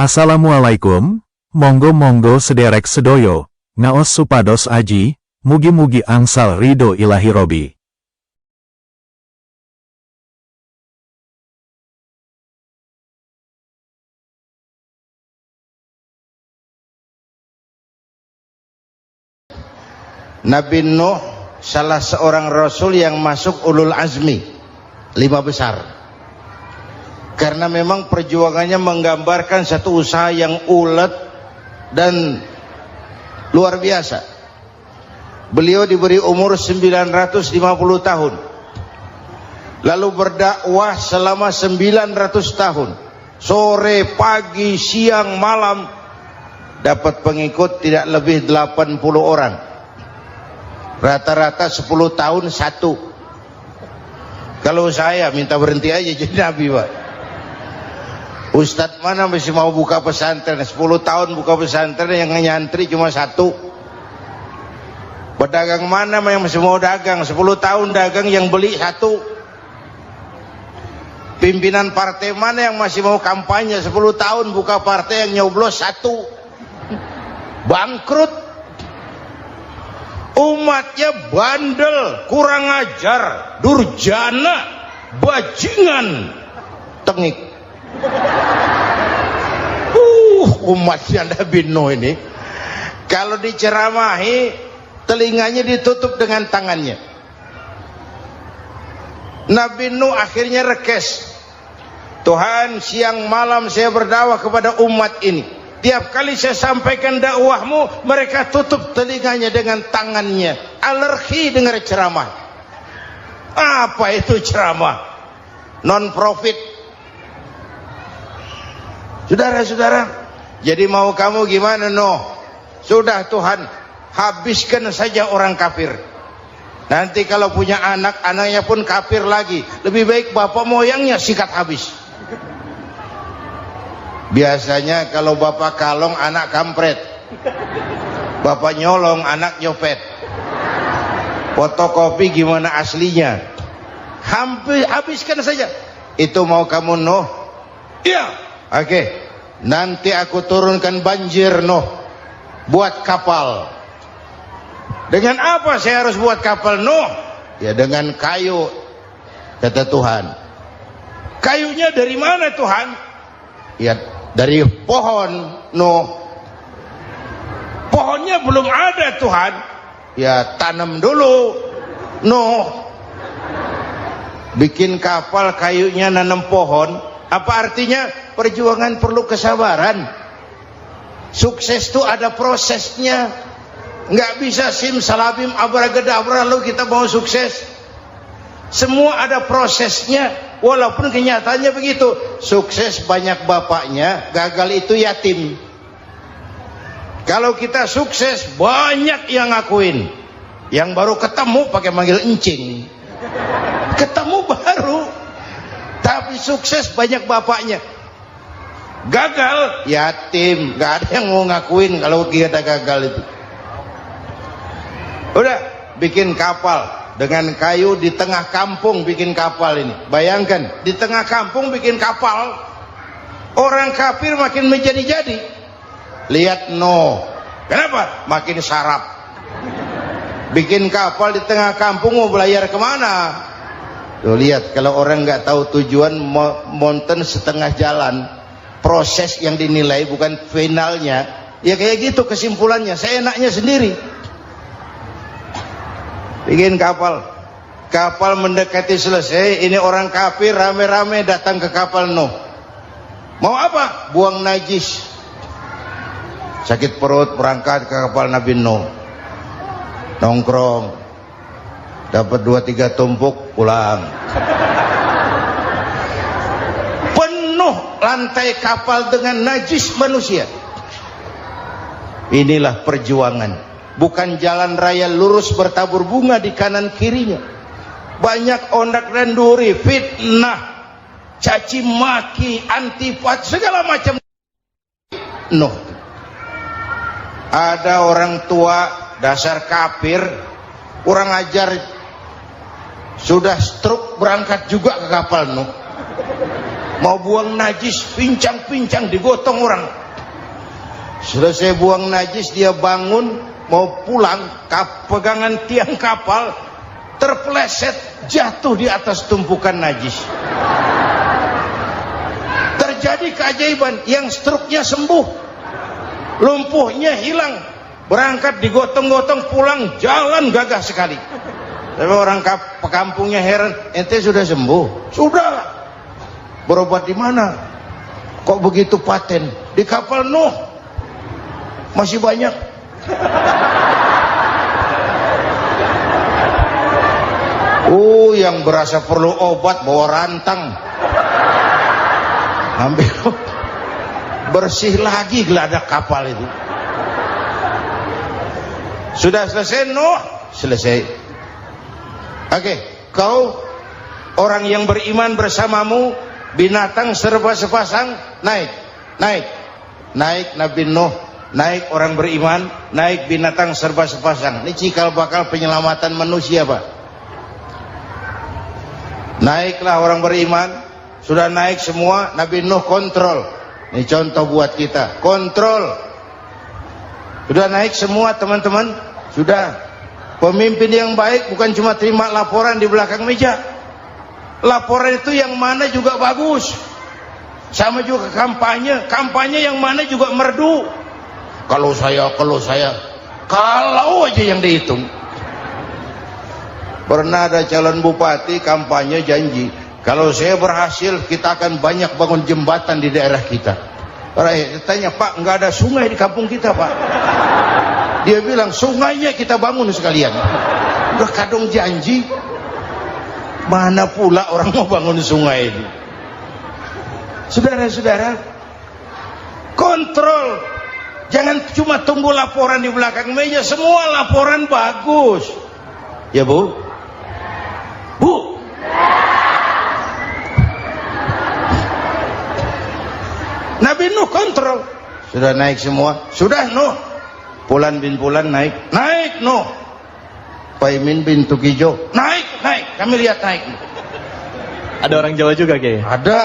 Assalamualaikum, monggo sederek sedoyo, ngaos supados aji, mugi-mugi angsal ridho ilahi robi. Nabi Nuh salah seorang rasul yang masuk ulul azmi 5 besar, karena memang perjuangannya menggambarkan satu usaha yang ulet dan luar biasa. Beliau diberi umur 950 tahun, lalu berdakwah selama 900 tahun, sore, pagi, siang, malam, dapat pengikut tidak lebih 80 orang. Rata-rata 10 tahun satu. Kalau saya minta berhenti aja jadi nabi, Pak. Ustadz mana masih mau buka pesantren 10 tahun buka pesantren, yang nyantri cuma satu. Pedagang mana yang masih mau dagang 10 tahun dagang, yang beli satu. Pimpinan partai mana yang masih mau kampanye 10 tahun buka partai, yang nyoblos satu. Bangkrut. Umatnya bandel, kurang ajar, durjana, bajingan, tengik. Umatnya Nabi Nuh ini kalau diceramahi telinganya ditutup dengan tangannya. Nabi Nuh akhirnya rekes, Tuhan, siang malam saya berdakwah kepada umat ini. Tiap kali saya sampaikan dakwahmu, mereka tutup telinganya dengan tangannya. Alergi dengar ceramah. Apa itu ceramah? Non profit. Saudara-saudara, jadi mau kamu gimana, Nuh? Sudah Tuhan, habiskan saja orang kafir. Nanti kalau punya anak, anaknya pun kafir lagi. Lebih baik bapak moyangnya sikat habis. Biasanya kalau bapak kalong, anak kampret. Bapak nyolong, anak nyopet. Fotokopi gimana aslinya? Hampir habiskan saja. Itu mau kamu, Nuh? Iya. Oke. Nanti aku turunkan banjir, Nuh. Buat kapal. Dengan apa saya harus buat kapal, Nuh? Ya dengan kayu, kata Tuhan. Kayunya dari mana, Tuhan? Ya dari pohon, Nuh. Pohonnya belum ada, Tuhan. Ya tanam dulu, Nuh. Bikin kapal, kayunya nanam pohon. Apa artinya? Perjuangan perlu kesabaran. Sukses itu ada prosesnya. Nggak bisa simsalabim abracadabra lalu kita mau sukses. Semua ada prosesnya. Walaupun kenyataannya begitu, sukses banyak bapaknya, gagal itu yatim. Kalau kita sukses banyak yang ngakuin, yang baru ketemu pakai manggil encing, ketemu baru, tapi sukses banyak bapaknya. Gagal yatim, gak ada yang mau ngakuin kalau kita gagal itu. Udah bikin kapal dengan kayu di tengah kampung, bikin kapal ini. Bayangkan di tengah kampung bikin kapal, orang kafir makin menjadi-jadi. Lihat Nuh, kenapa? Makin sarap. Bikin kapal di tengah kampung, mau belayar kemana? Tuh lihat, kalau orang nggak tahu tujuan, mountain setengah jalan. Proses yang dinilai bukan finalnya. Ya kayak gitu kesimpulannya. Saya enaknya sendiri. Bikin kapal, kapal mendekati selesai, ini orang kafir rame-rame datang ke kapal Nuh. Mau apa? Buang najis. Sakit perut, berangkat ke kapal Nabi Nuh. Nongkrong, dapat 2-3 tumpuk, pulang. Penuh lantai kapal dengan najis manusia. Inilah perjuangan. Bukan jalan raya lurus bertabur bunga di kanan kirinya. Banyak ondak dan duri, fitnah, caci maki, antipat, segala macam. Nuh. Ada orang tua dasar kafir, kurang ajar, sudah stroke berangkat juga ke kapal Nuh. mau buang najis, pincang-pincang digotong orang. Selesai buang najis, dia bangun mau pulang, pegangan tiang kapal terpeleset, jatuh di atas tumpukan najis. Terjadi keajaiban, yang struknya sembuh, lumpuhnya hilang, berangkat digotong-gotong pulang, jalan gagah sekali. Tapi orang pekampungnya heran, ente sudah sembuh? Sudah. Berobat di mana? Kok begitu paten? Di kapal Nuh. Masih banyak. Yang berasa perlu obat bawa rantang. Ambil, bersih lagi geladak kapal itu. Sudah selesai Nuh? Selesai. Oke, kau orang yang beriman bersamamu, binatang serba sepasang, naik Nabi Nuh, naik orang beriman, naik binatang serba sepasang. Ini cikal bakal penyelamatan manusia, Pak. Naiklah orang beriman, sudah naik semua, Nabi Nuh kontrol. Ini contoh buat kita, kontrol. Sudah naik semua teman-teman, sudah. Pemimpin yang baik bukan cuma terima laporan di belakang meja. Laporan itu yang mana juga bagus. Sama juga kampanye, kampanye yang mana juga merdu. Kalau aja yang dihitung. Pernah ada calon bupati kampanye janji, kalau saya berhasil kita akan banyak bangun jembatan di daerah kita. Rakyat tanya, Pak, nggak ada sungai di kampung kita, Pak. Dia bilang, sungainya kita bangun sekalian. Udah kadung janji, mana pula orang mau bangun sungai ini. Saudara-saudara, kontrol. Jangan cuma tunggu laporan di belakang meja, semua laporan bagus. Ya Bu? Bu? Nabi Nuh kontrol. Sudah naik semua? Sudah Nuh. Pulan bin Pulan naik Nuh. Paimin bin Tukijo naik, kami lihat naik. Ada orang Jawa juga kayaknya. Ada.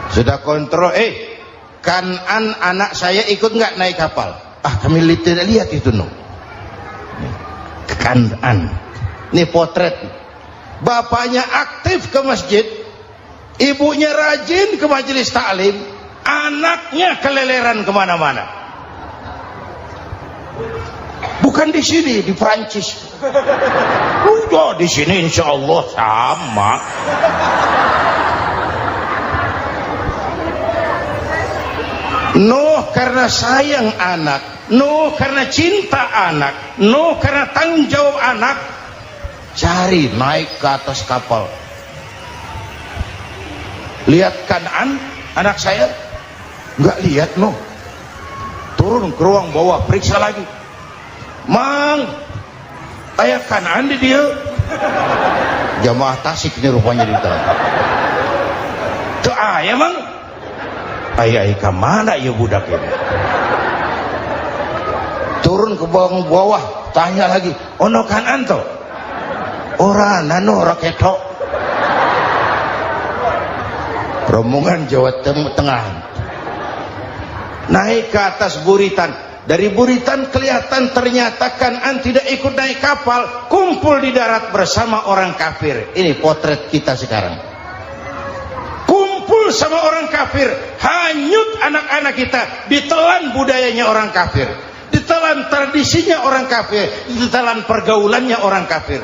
Sudah kontrol, Kanan anak saya ikut nggak naik kapal? Kami tidak lihat itu Nuh. Kanan, ini potret. Bapaknya aktif ke masjid, ibunya rajin ke majelis taklim, anaknya keleleran kemana-mana. Bukan di sini, di Prancis. Udah di sini insya Allah sama. Nuh karena sayang anak, Nuh karena cinta anak, Nuh karena tanggung jawab anak, cari naik ke atas kapal. Lihat Kanan, anak saya. Nggak lihat Nuh. Turun ke ruang bawah, periksa lagi. Mang, ayah Kanan di dia. Jamaah Tasik ini rupanya di dalam. Tuh ayah Mang. Ayah kemana ya budak ini? Turun ke bawah, tanya lagi. Ono Kanan toh? Ora nano raketo. Rombongan Jawa Tengah. Naik ke atas buritan. Dari buritan kelihatan ternyata Kanan tidak ikut naik kapal, kumpul di darat bersama orang kafir. Ini potret kita sekarang. Kumpul sama orang kafir, hanyut anak-anak kita, ditelan budayanya orang kafir, ditelan tradisinya orang kafir, ditelan pergaulannya orang kafir.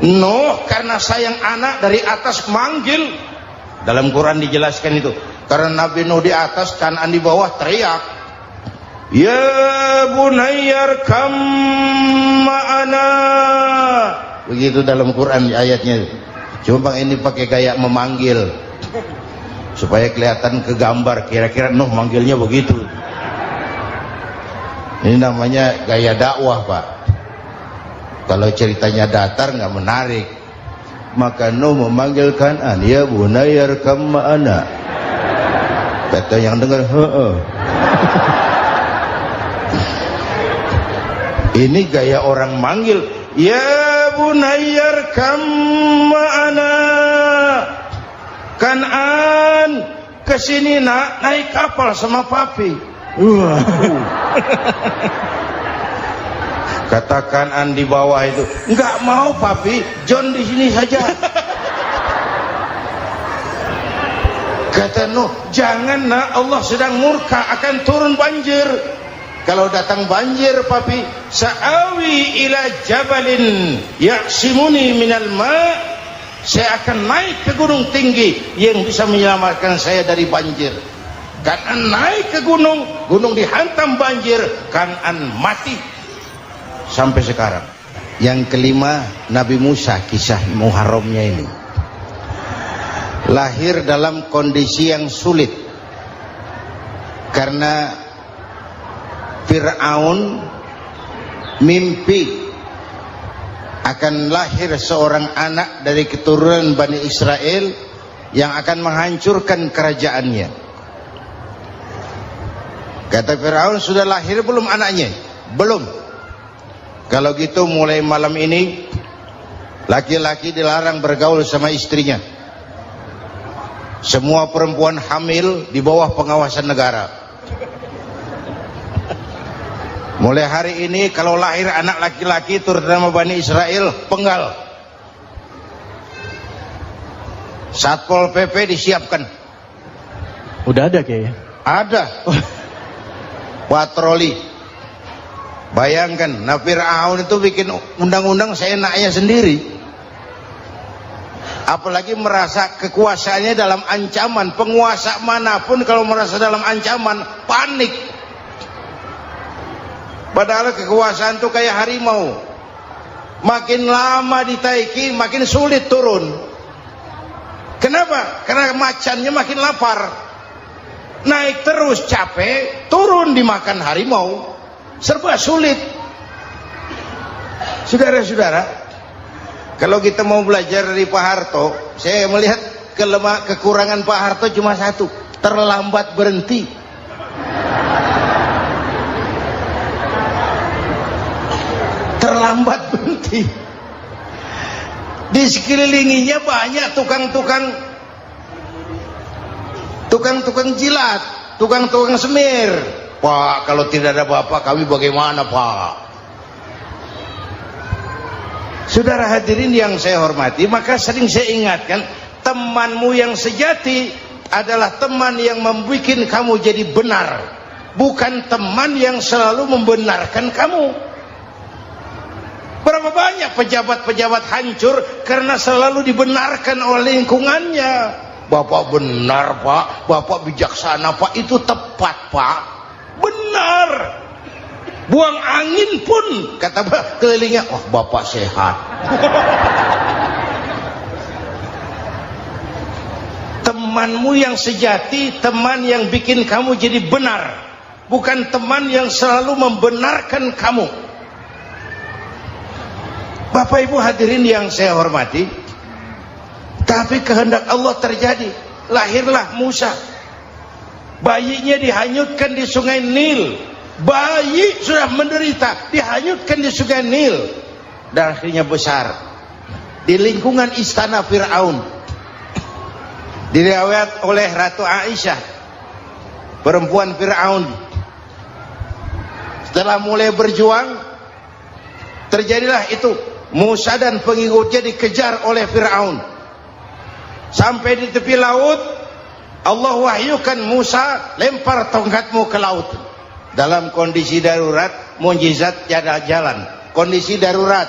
Nuh karena sayang anak dari atas manggil. Dalam Quran dijelaskan itu. Karena Nabi Nuh di atas, Kanan di bawah, teriak, ya bunayyar kam ma'ana. Begitu dalam Quran ayatnya. Cuma ini pakai gaya memanggil supaya kelihatan kegambar, kira-kira Nuh manggilnya begitu. Ini namanya gaya dakwah, Pak. Kalau ceritanya datar nggak menarik. Maka Nuh memanggil Kanan, ya bunayyar kam ma'ana. Kata yang dengar, Ini gaya orang manggil, ya bunayyarkam ma'ana. Kan'an, kesini nak, naik kapal sama papi. Kata Kan'an di bawah itu, enggak mau papi, John di sini saja. Kata Nuh, jangan nak, Allah sedang murka, akan turun banjir. Kalau datang banjir papi, sa'awi ila jabalin ya'simuni minal ma', saya akan naik ke gunung tinggi yang bisa menyelamatkan saya dari banjir. Kan'an naik ke gunung, gunung dihantam banjir, Kan'an mati sampai sekarang. Yang kelima, Nabi Musa, kisah Muharramnya ini. Lahir dalam kondisi yang sulit karena Fir'aun mimpi akan lahir seorang anak dari keturunan Bani Israel yang akan menghancurkan kerajaannya. Kata Fir'aun, sudah lahir belum anaknya? Belum. Kalau gitu mulai malam ini laki-laki dilarang bergaul sama istrinya. Semua perempuan hamil di bawah pengawasan negara. Mulai hari ini kalau lahir anak laki-laki terutama Bani Israel, penggal. Satpol PP disiapkan. Udah ada kayaknya. Ada. Patroli. Bayangkan, nah Fir'aun itu bikin undang-undang seenaknya sendiri. Apalagi merasa kekuasaannya dalam ancaman. Penguasa manapun kalau merasa dalam ancaman, panik. Padahal kekuasaan itu kayak harimau. Makin lama ditaiki, makin sulit turun. Kenapa? Karena macannya makin lapar. Naik terus capek, turun dimakan harimau. Serba sulit. Saudara-saudara, kalau kita mau belajar dari Pak Harto, saya melihat kekurangan Pak Harto cuma satu, terlambat berhenti. Terlambat berhenti. Di sekelilinginya banyak tukang-tukang jilat, tukang-tukang semir. Pak, kalau tidak ada bapak kami bagaimana Pak? Saudara hadirin yang saya hormati, maka sering saya ingatkan, temanmu yang sejati adalah teman yang membuat kamu jadi benar, bukan teman yang selalu membenarkan kamu. Berapa banyak pejabat-pejabat hancur karena selalu dibenarkan oleh lingkungannya. Bapak benar Pak, Bapak bijaksana Pak, itu tepat Pak, benar. Buang angin pun kata kelilingnya, oh Bapak sehat. Temanmu yang sejati, teman yang bikin kamu jadi benar, bukan teman yang selalu membenarkan kamu. Bapak Ibu hadirin yang saya hormati, tapi kehendak Allah terjadi. Lahirlah Musa. Bayinya dihanyutkan di sungai Nil. Bayi sudah menderita, dihanyutkan di sungai Nil. Dan akhirnya besar di lingkungan istana Fir'aun. Diriwayat oleh Ratu Aisyah, perempuan Fir'aun. Setelah mulai berjuang, terjadilah itu. Musa dan pengikutnya dikejar oleh Fir'aun. Sampai di tepi laut, Allah wahyukan Musa, lempar tongkatmu ke laut. Dalam kondisi darurat, mukjizat tiada jalan. Kondisi darurat.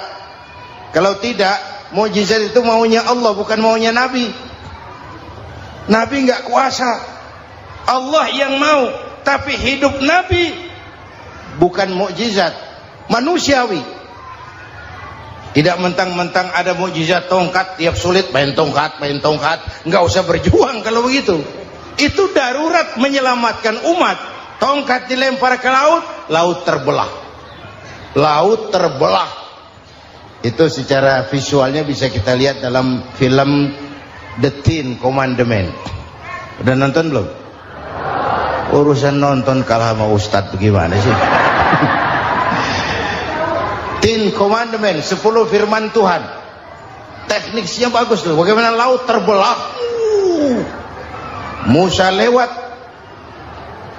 Kalau tidak, mukjizat itu maunya Allah, bukan maunya Nabi. Nabi nggak kuasa. Allah yang mau. Tapi hidup Nabi bukan mukjizat, manusiawi. Tidak mentang-mentang ada mukjizat tongkat, tiap sulit main tongkat. Nggak usah berjuang kalau begitu. Itu darurat menyelamatkan umat. Tongkat dilempar ke laut, laut terbelah. Laut terbelah. Itu secara visualnya bisa kita lihat dalam film The Ten Commandments. Udah nonton belum? Urusan nonton kalah sama Ustadz, bagaimana sih? Ten Commandment, 10 firman Tuhan. Tekniknya bagus tuh. Bagaimana laut terbelah. Musa lewat,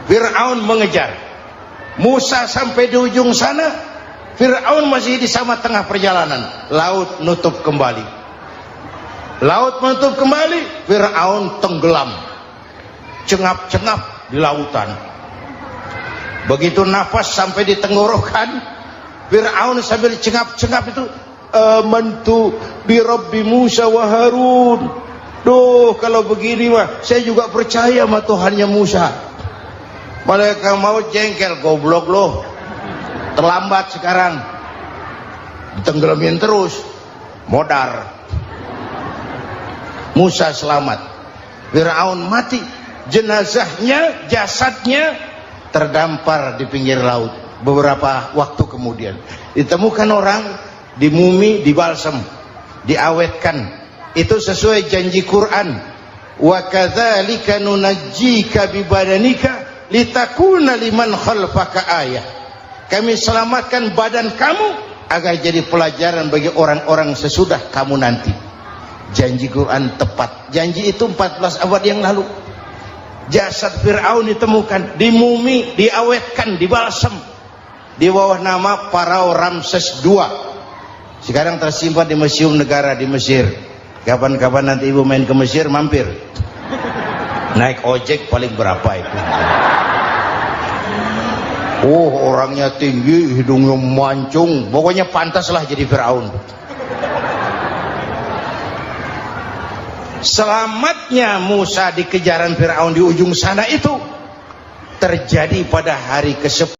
Fir'aun mengejar. Musa sampai di ujung sana, Fir'aun masih di sama tengah perjalanan. Laut nutup kembali. Laut menutup kembali, Fir'aun tenggelam. Cengap-cengap di lautan. Begitu nafas sampai di tenggorokan, Fir'aun sambil cengap-cengap itu, amantu bi Rabbi Musa wa Harun. Duh, kalau begini mah saya juga percaya sama Tuhannya Musa. Malaikat maut jengkel, goblok loh. Terlambat sekarang. Ditenggelamin terus. Modar. Musa selamat. Fir'aun mati. Jenazahnya, jasadnya terdampar di pinggir laut. Beberapa waktu kemudian ditemukan orang, dimumi, dibalsem, diawetkan. Itu sesuai janji Quran. Wa kadzalika nunajjika bi badanika litakuna liman khalfaka ayah. Kami selamatkan badan kamu agar jadi pelajaran bagi orang-orang sesudah kamu nanti. Janji Quran tepat. Janji itu 14 abad yang lalu. Jasad Fir'aun ditemukan, dimumi, diawetkan, dibalsem di bawah nama Farao Ramses II. Sekarang tersimpan di Museum Negara di Mesir. Kapan-kapan nanti ibu main ke Mesir, mampir. Naik ojek paling berapa itu? Oh, orangnya tinggi, hidungnya mancung, pokoknya pantaslah jadi Fir'aun. Selamatnya Musa di kejaran Fir'aun di ujung sana itu terjadi pada hari ke-10